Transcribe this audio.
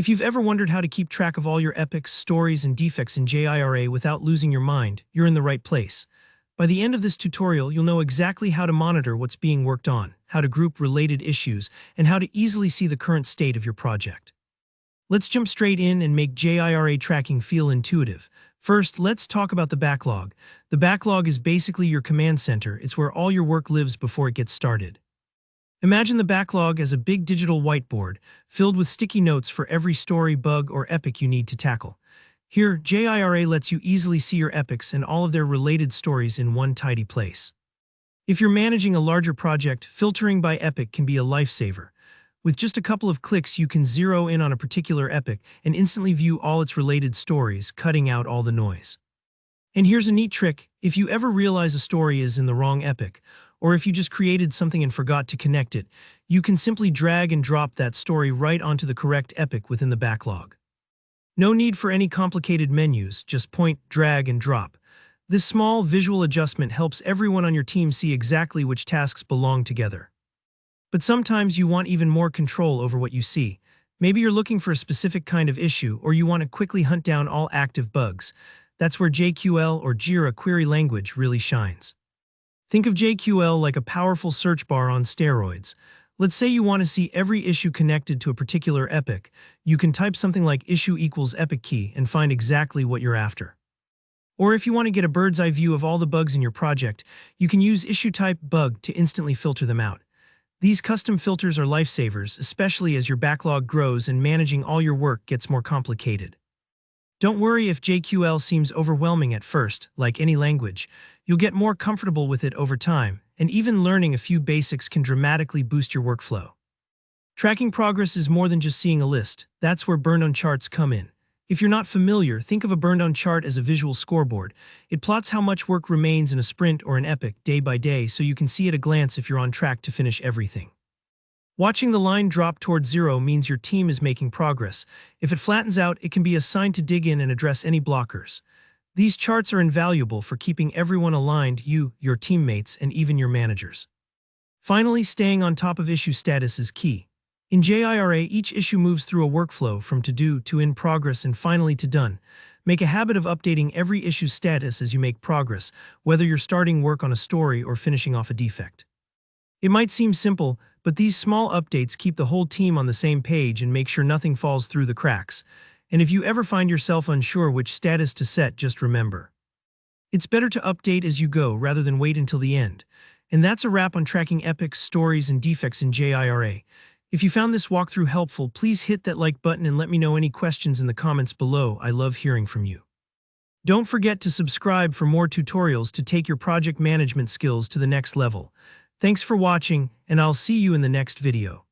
If you've ever wondered how to keep track of all your epics, stories, and defects in Jira without losing your mind, you're in the right place. By the end of this tutorial, you'll know exactly how to monitor what's being worked on, how to group related issues, and how to easily see the current state of your project. Let's jump straight in and make Jira tracking feel intuitive. First, let's talk about the backlog. The backlog is basically your command center. It's where all your work lives before it gets started. Imagine the backlog as a big digital whiteboard, filled with sticky notes for every story, bug, or epic you need to tackle. Here, Jira lets you easily see your epics and all of their related stories in one tidy place. If you're managing a larger project, filtering by epic can be a lifesaver. With just a couple of clicks, you can zero in on a particular epic and instantly view all its related stories, cutting out all the noise. And here's a neat trick: if you ever realize a story is in the wrong epic, or if you just created something and forgot to connect it, you can simply drag and drop that story right onto the correct epic within the backlog. No need for any complicated menus, just point, drag, and drop. This small visual adjustment helps everyone on your team see exactly which tasks belong together. But sometimes you want even more control over what you see. Maybe you're looking for a specific kind of issue, or you want to quickly hunt down all active bugs. That's where JQL or Jira query language really shines. Think of JQL like a powerful search bar on steroids. Let's say you want to see every issue connected to a particular epic. You can type something like issue equals epic key and find exactly what you're after. Or if you want to get a bird's eye view of all the bugs in your project, you can use issue type bug to instantly filter them out. These custom filters are lifesavers, especially as your backlog grows and managing all your work gets more complicated. Don't worry if JQL seems overwhelming at first. Like any language, you'll get more comfortable with it over time, and even learning a few basics can dramatically boost your workflow. Tracking progress is more than just seeing a list. That's where burn-on charts come in. If you're not familiar, think of a burn-on chart as a visual scoreboard. It plots how much work remains in a sprint or an epic day by day, so you can see at a glance if you're on track to finish everything. Watching the line drop towards zero means your team is making progress. If it flattens out, it can be a sign to dig in and address any blockers. These charts are invaluable for keeping everyone aligned: you, your teammates, and even your managers. Finally, staying on top of issue status is key. In Jira, each issue moves through a workflow from to-do to in progress and finally to done. Make a habit of updating every issue status as you make progress, whether you're starting work on a story or finishing off a defect. It might seem simple, but these small updates keep the whole team on the same page and make sure nothing falls through the cracks. And if you ever find yourself unsure which status to set, just remember, it's better to update as you go rather than wait until the end. And that's a wrap on tracking epics, stories, and defects in Jira. If you found this walkthrough helpful, please hit that like button and let me know any questions in the comments below. I love hearing from you. Don't forget to subscribe for more tutorials to take your project management skills to the next level. Thanks for watching, and I'll see you in the next video.